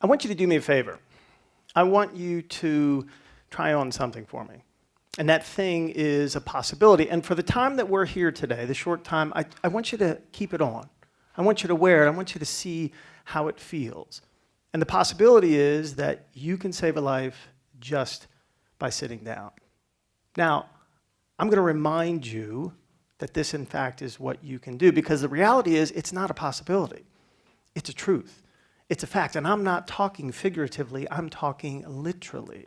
I want you to do me a favor. I want you to try on something for me. And that thing is a possibility. And for the time that we're here today, the short time, I want you to keep it on. I want you to wear it. I want you to see how it feels. And the possibility is that you can save a life just by sitting down. Now, I'm going to remind you that this, in fact, is what you can do, because the reality is it's not a possibility. It's a truth. It's a fact. And I'm not talking figuratively. I'm talking literally.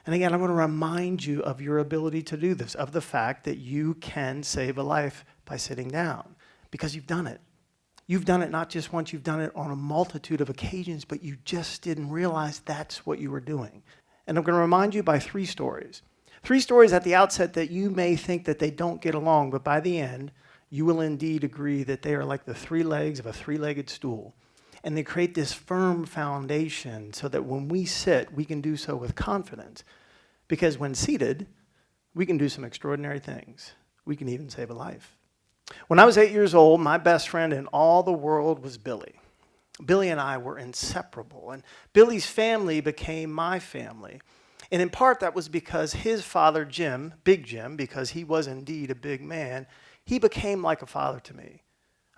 And again, I want to remind you of your ability to do this, of the fact that you can save a life by sitting down, because you've done it. You've done it not just once, you've done it on a multitude of occasions, but you just didn't realize that's what you were doing. And I'm going to remind you by three stories. Three stories at the outset that you may think that they don't get along, but by the end, you will indeed agree that they are like the three legs of a three-legged stool. And they create this firm foundation so that when we sit, we can do so with confidence. Because when seated, we can do some extraordinary things. We can even save a life. When I was 8 years old, my best friend in all the world was Billy. Billy and I were inseparable, and Billy's family became my family. And in part, that was because his father, Jim, Big Jim, because he was indeed a big man, he became like a father to me.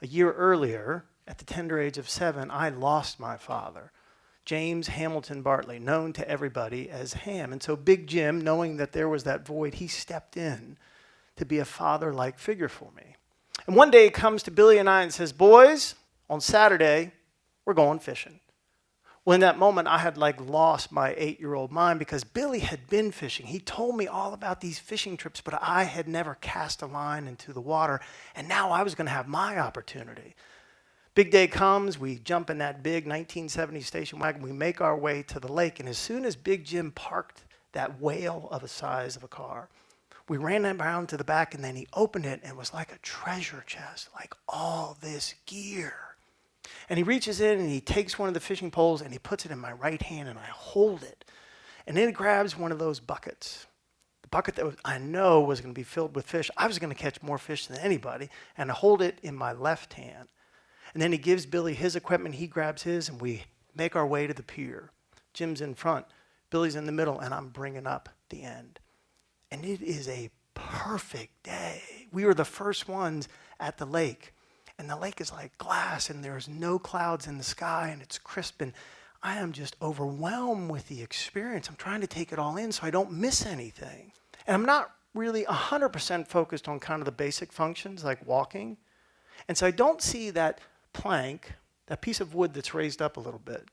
A year earlier, at the tender age of 7, I lost my father, James Hamilton Bartley, known to everybody as Ham. And so Big Jim, knowing that there was that void, he stepped in to be a father-like figure for me. And one day he comes to Billy and I and says, "Boys, on Saturday, we're going fishing." Well, in that moment, I had lost my 8-year-old mind, because Billy had been fishing. He told me all about these fishing trips, but I had never cast a line into the water, and now I was going to have my opportunity. Big day comes, we jump in that big 1970 station wagon, we make our way to the lake, and as soon as Big Jim parked that whale of a size of a car, we ran around to the back, and then he opened it, and it was like a treasure chest, like all this gear. And he reaches in and he takes one of the fishing poles and he puts it in my right hand, and I hold it. And then he grabs one of those buckets, the bucket that I know was going to be filled with fish. I was going to catch more fish than anybody, and I hold it in my left hand. And then he gives Billy his equipment, he grabs his, and we make our way to the pier. Jim's in front, Billy's in the middle, and I'm bringing up the end. And it is a perfect day. We were the first ones at the lake. And the lake is like glass, and there's no clouds in the sky, and it's crisp. And I am just overwhelmed with the experience. I'm trying to take it all in so I don't miss anything. And I'm not really 100% focused on kind of the basic functions like walking. And so I don't see that plank, that piece of wood that's raised up a little bit.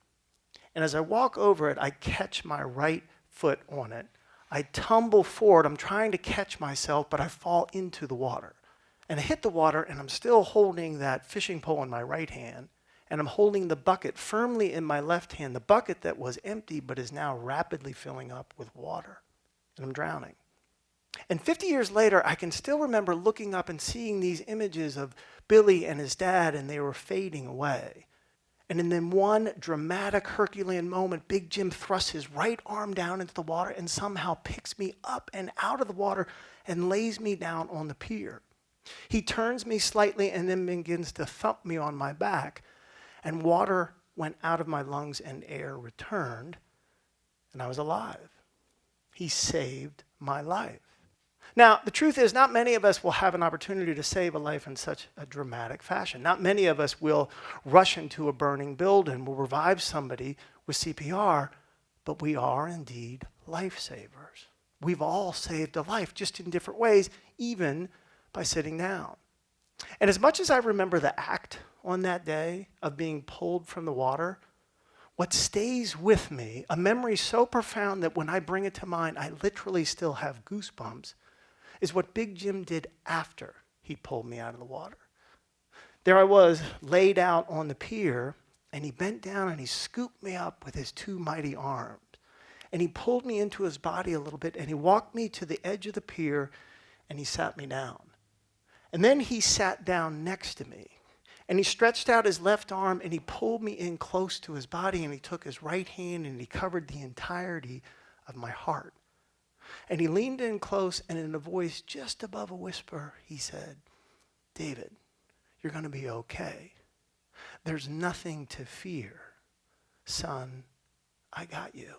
And as I walk over it, I catch my right foot on it. I tumble forward. I'm trying to catch myself, but I fall into the water. And I hit the water, and I'm still holding that fishing pole in my right hand, and I'm holding the bucket firmly in my left hand, the bucket that was empty but is now rapidly filling up with water. And I'm drowning. And 50 years later, I can still remember looking up and seeing these images of Billy and his dad, and they were fading away. And in then one dramatic Herculean moment, Big Jim thrusts his right arm down into the water and somehow picks me up and out of the water and lays me down on the pier. He turns me slightly and then begins to thump me on my back, and water went out of my lungs and air returned, and I was alive. He saved my life. Now, the truth is, not many of us will have an opportunity to save a life in such a dramatic fashion. Not many of us will rush into a burning building, will revive somebody with CPR, but we are indeed lifesavers. We've all saved a life, just in different ways, even by sitting down. And as much as I remember the act on that day of being pulled from the water, what stays with me, a memory so profound that when I bring it to mind, I literally still have goosebumps, is what Big Jim did after he pulled me out of the water. There I was, laid out on the pier, and he bent down and he scooped me up with his two mighty arms. And he pulled me into his body a little bit, and he walked me to the edge of the pier, and he sat me down. And then he sat down next to me, and he stretched out his left arm, and he pulled me in close to his body, and he took his right hand, and he covered the entirety of my heart. And he leaned in close, and in a voice just above a whisper, he said, "David, you're going to be okay. There's nothing to fear. son, I got you.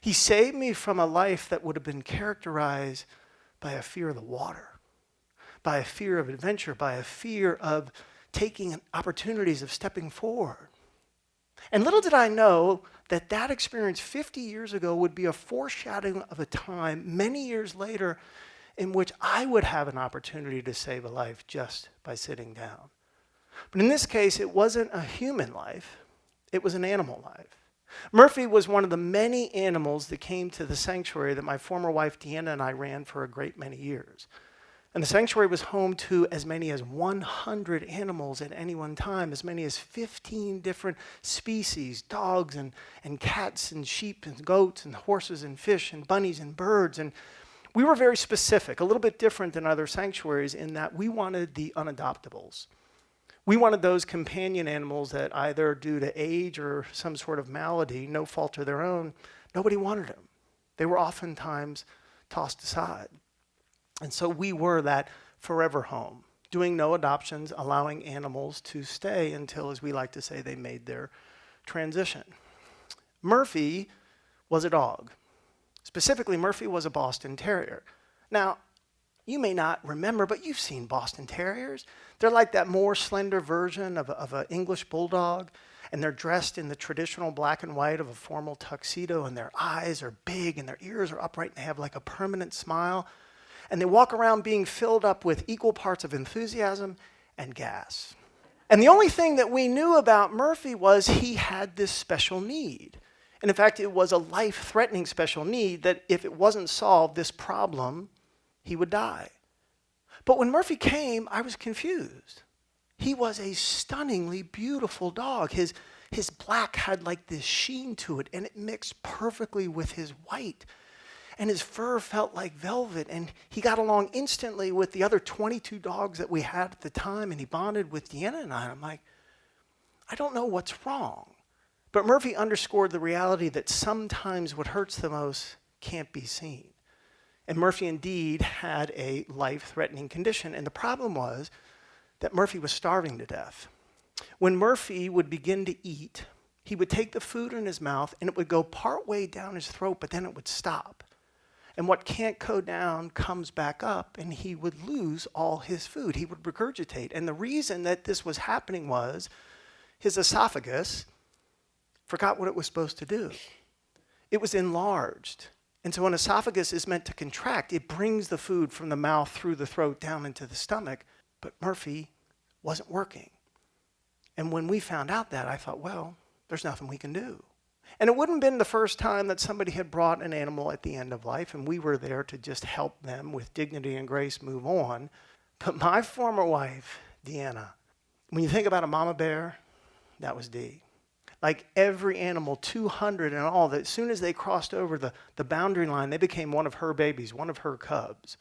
He saved me from a life that would have been characterized by a fear of the water, by a fear of adventure, by a fear of taking opportunities of stepping forward. And little did I know that that experience 50 years ago would be a foreshadowing of a time many years later in which I would have an opportunity to save a life just by sitting down. But in this case, it wasn't a human life, it was an animal life. Murphy was one of the many animals that came to the sanctuary that my former wife Deanna and I ran for a great many years. And the sanctuary was home to as many as 100 animals at any one time, as many as 15 different species, dogs and cats and sheep and goats and horses and fish and bunnies and birds. And we were very specific, a little bit different than other sanctuaries in that we wanted the unadoptables. We wanted those companion animals that either due to age or some sort of malady, no fault of their own, nobody wanted them. They were oftentimes tossed aside. And so we were that forever home, doing no adoptions, allowing animals to stay until, as we like to say, they made their transition. Murphy was a dog. Specifically, Murphy was a Boston Terrier. Now, you may not remember, but you've seen Boston Terriers. They're like that more slender version of an English bulldog, and they're dressed in the traditional black and white of a formal tuxedo, and their eyes are big, and their ears are upright, and they have like a permanent smile. And they walk around being filled up with equal parts of enthusiasm and gas. And the only thing that we knew about Murphy was he had this special need. And in fact, it was a life-threatening special need that if it wasn't solved, this problem, he would die. But when Murphy came, I was confused. He was a stunningly beautiful dog. His black had like this sheen to it, and it mixed perfectly with his white. And his fur felt like velvet, and he got along instantly with the other 22 dogs that we had at the time, and he bonded with Deanna and I. I'm like, I don't know what's wrong. But Murphy underscored the reality that sometimes what hurts the most can't be seen. And Murphy indeed had a life-threatening condition, and the problem was that Murphy was starving to death. When Murphy would begin to eat, he would take the food in his mouth, and it would go partway down his throat, but then it would stop. And what can't go down comes back up, and he would lose all his food. He would regurgitate. And the reason that this was happening was his esophagus forgot what it was supposed to do. It was enlarged. And so an esophagus is meant to contract. It brings the food from the mouth through the throat down into the stomach. But Murphy wasn't working. And when we found out that, I thought, well, there's nothing we can do. And it wouldn't have been the first time that somebody had brought an animal at the end of life, and we were there to just help them with dignity and grace move on. But my former wife, Deanna, when you think about a mama bear, that was Dee. Like every animal, 200 and all, that as soon as they crossed over the boundary line, they became one of her babies, one of her cubs.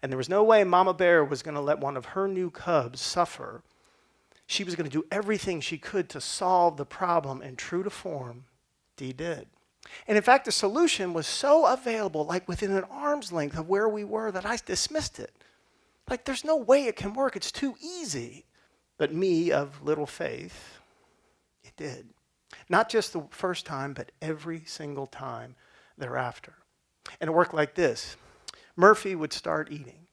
And there was no way Mama Bear was going to let one of her new cubs suffer. She was going to do everything she could to solve the problem, and true to form, Dee did. And in fact, the solution was so available, like within an arm's length of where we were, that I dismissed it. Like, there's no way it can work. It's too easy. But me, of little faith, it did. Not just the first time, but every single time thereafter. And it worked like this. Murphy would start eating,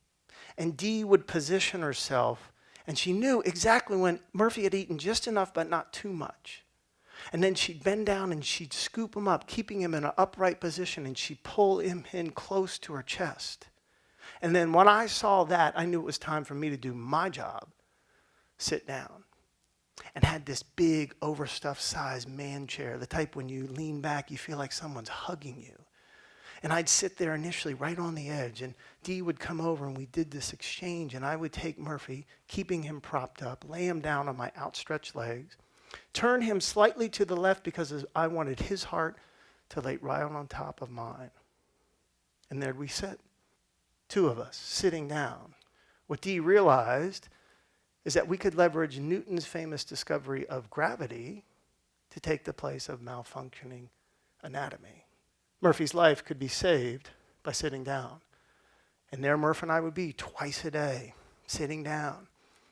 and Dee would position herself, and she knew exactly when Murphy had eaten just enough, but not too much. And then she'd bend down and she'd scoop him up, keeping him in an upright position, and she'd pull him in close to her chest. And then when I saw that, I knew it was time for me to do my job, sit down. And had this big, overstuffed size man chair, the type when you lean back, you feel like someone's hugging you. And I'd sit there initially right on the edge, and Dee would come over, and we did this exchange, and I would take Murphy, keeping him propped up, lay him down on my outstretched legs, turn him slightly to the left because I wanted his heart to lay right on top of mine. And there we sit, two of us sitting down. What Dee realized is that we could leverage Newton's famous discovery of gravity to take the place of malfunctioning anatomy. Murphy's life could be saved by sitting down. And there Murph and I would be twice a day, sitting down.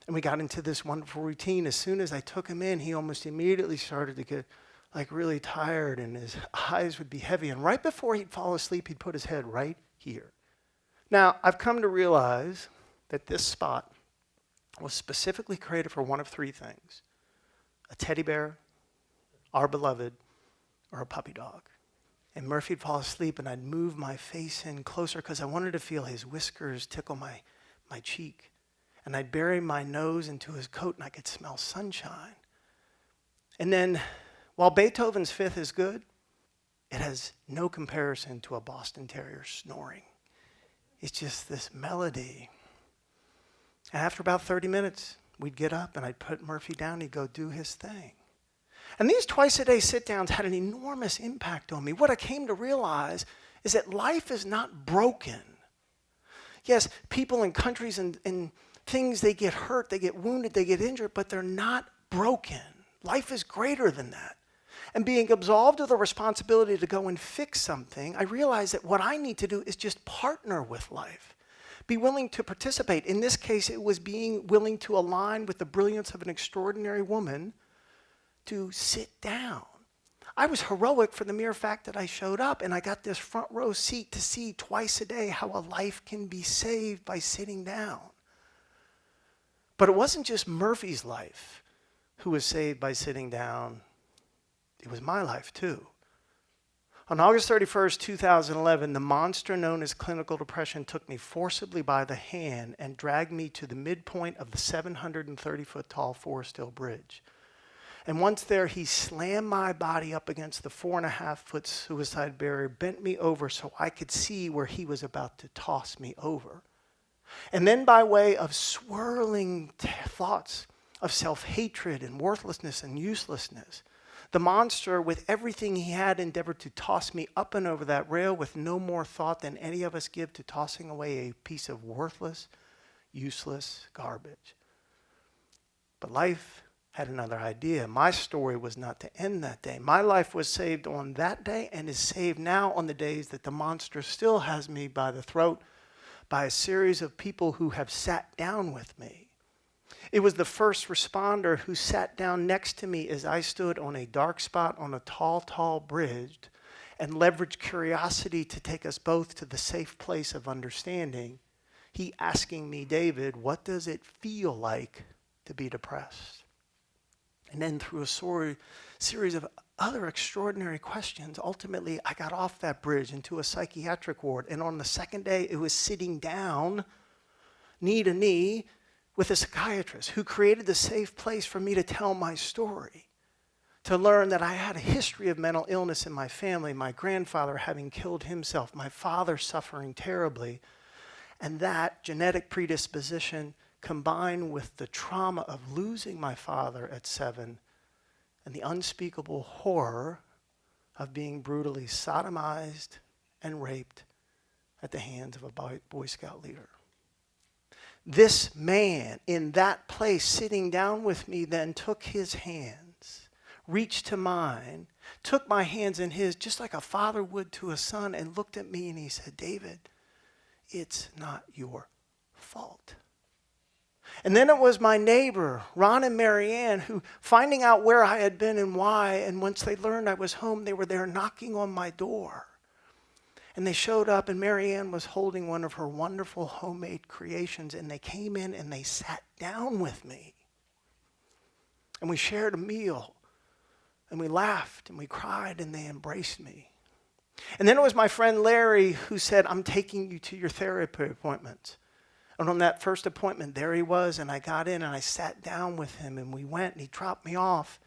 And we got into this wonderful routine. As soon as I took him in, he almost immediately started to get like really tired, and his eyes would be heavy. And right before he'd fall asleep, he'd put his head right here. Now, I've come to realize that this spot was specifically created for one of three things: a teddy bear, our beloved, or a puppy dog. And Murphy'd fall asleep, and I'd move my face in closer because I wanted to feel his whiskers tickle my cheek. And I'd bury my nose into his coat, and I could smell sunshine. And then, while Beethoven's Fifth is good, it has no comparison to a Boston Terrier snoring. It's just this melody. And after about 30 minutes, we'd get up, and I'd put Murphy down. He'd go do his thing. And these twice-a-day sit-downs had an enormous impact on me. What I came to realize is that life is not broken. Yes, people and countries and things, they get hurt, they get wounded, they get injured, but they're not broken. Life is greater than that. And being absolved of the responsibility to go and fix something, I realized that what I need to do is just partner with life. Be willing to participate. In this case, it was being willing to align with the brilliance of an extraordinary woman to sit down. I was heroic for the mere fact that I showed up, and I got this front row seat to see twice a day how a life can be saved by sitting down. But it wasn't just Murphy's life who was saved by sitting down. It was my life too. On August 31st, 2011, the monster known as clinical depression took me forcibly by the hand and dragged me to the midpoint of the 730-foot tall Forest Hill Bridge. And once there, he slammed my body up against the 4.5-foot suicide barrier, bent me over so I could see where he was about to toss me over. And then, by way of swirling thoughts of self-hatred and worthlessness and uselessness, the monster, with everything he had, endeavored to toss me up and over that rail with no more thought than any of us give to tossing away a piece of worthless, useless garbage. But life had another idea. My story was not to end that day. My life was saved on that day and is saved now on the days that the monster still has me by the throat by a series of people who have sat down with me. It was the first responder who sat down next to me as I stood on a dark spot on a tall bridge and leveraged curiosity to take us both to the safe place of understanding. He asking me, David, what does it feel like to be depressed? And then through a series of other extraordinary questions, ultimately I got off that bridge into a psychiatric ward. And on the second day, it was sitting down, knee to knee, with a psychiatrist who created the safe place for me to tell my story, to learn that I had a history of mental illness in my family, my grandfather having killed himself, my father suffering terribly, and that genetic predisposition combined with the trauma of losing my father at 7 and the unspeakable horror of being brutally sodomized and raped at the hands of a Boy Scout leader. This man in that place sitting down with me then took his hands, reached to mine, took my hands in his just like a father would to a son, and looked at me and he said, David, it's not your fault. And then it was my neighbor, Ron and Marianne, who, finding out where I had been and why, and once they learned I was home, they were there knocking on my door. And they showed up, and Marianne was holding one of her wonderful homemade creations, and they came in and they sat down with me. And we shared a meal, and we laughed, and we cried, and they embraced me. And then it was my friend Larry who said, I'm taking you to your therapy appointment. And on that first appointment, there he was, and I got in and I sat down with him, and we went, and he dropped me off.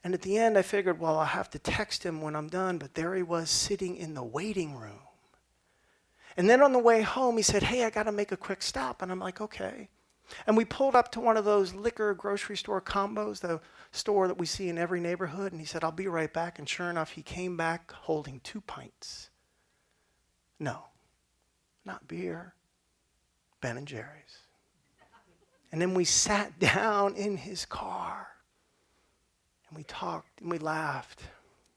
And at the end, I figured, well, I'll have to text him when I'm done, but there he was sitting in the waiting room. And then on the way home, he said, hey, I got to make a quick stop. And I'm like, okay. And we pulled up to one of those liquor grocery store combos, the store that we see in every neighborhood, and he said, I'll be right back. And sure enough, he came back holding 2 pints. No, not beer. Ben and Jerry's. And then we sat down in his car and we talked and we laughed.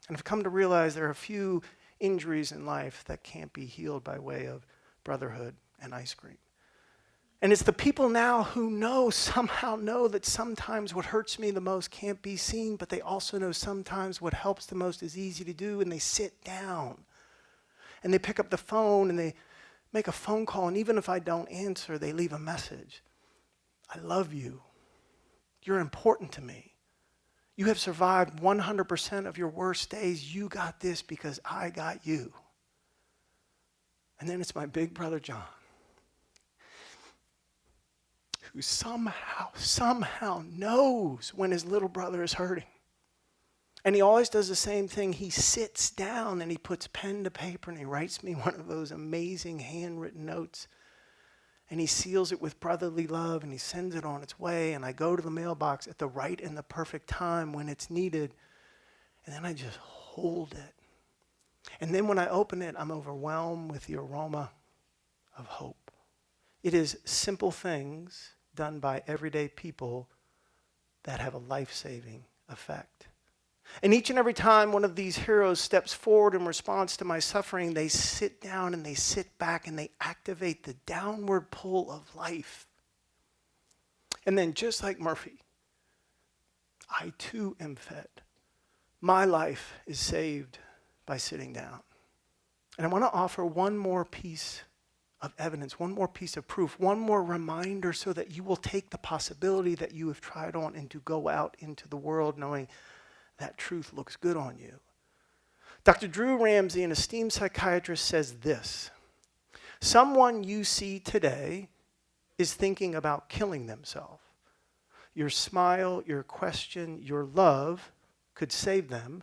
And I've come to realize there are a few injuries in life that can't be healed by way of brotherhood and ice cream. And it's the people now who somehow know that sometimes what hurts me the most can't be seen, but they also know sometimes what helps the most is easy to do, and they sit down and they pick up the phone and they make a phone call, and even if I don't answer, they leave a message. I love you. You're important to me. You have survived 100% of your worst days. You got this because I got you. And then it's my big brother John, who somehow knows when his little brother is hurting. And he always does the same thing. He sits down and he puts pen to paper and he writes me one of those amazing handwritten notes. And he seals it with brotherly love and he sends it on its way. And I go to the mailbox at the right and the perfect time when it's needed. And then I just hold it. And then when I open it, I'm overwhelmed with the aroma of hope. It is simple things done by everyday people that have a life-saving effect. And each and every time one of these heroes steps forward in response to my suffering, they sit down and they sit back and they activate the downward pull of life. And then just like Murphy, I too am fed. My life is saved by sitting down. And I want to offer one more piece of evidence, one more piece of proof, one more reminder so that you will take the possibility that you have tried on and to go out into the world knowing that truth looks good on you. Dr. Drew Ramsey, an esteemed psychiatrist, says this: someone you see today is thinking about killing themselves. Your smile, your question, your love could save them.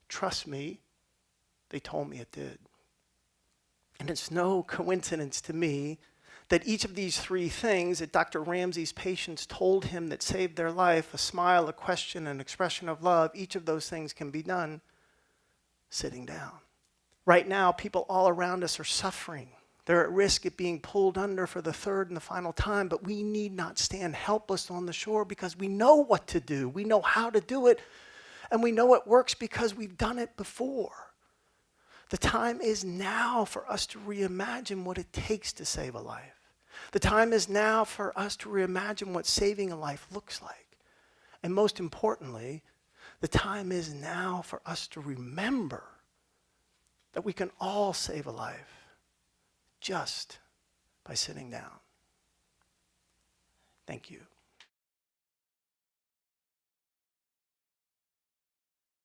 Trust me, they told me it did. And it's no coincidence to me that each of these three things that Dr. Ramsey's patients told him that saved their life, a smile, a question, an expression of love, each of those things can be done sitting down. Right now, people all around us are suffering. They're at risk of being pulled under for the third and the final time, but we need not stand helpless on the shore because we know what to do. We know how to do it, and we know it works because we've done it before. The time is now for us to reimagine what it takes to save a life. The time is now for us to reimagine what saving a life looks like. And most importantly, the time is now for us to remember that we can all save a life just by sitting down. Thank you.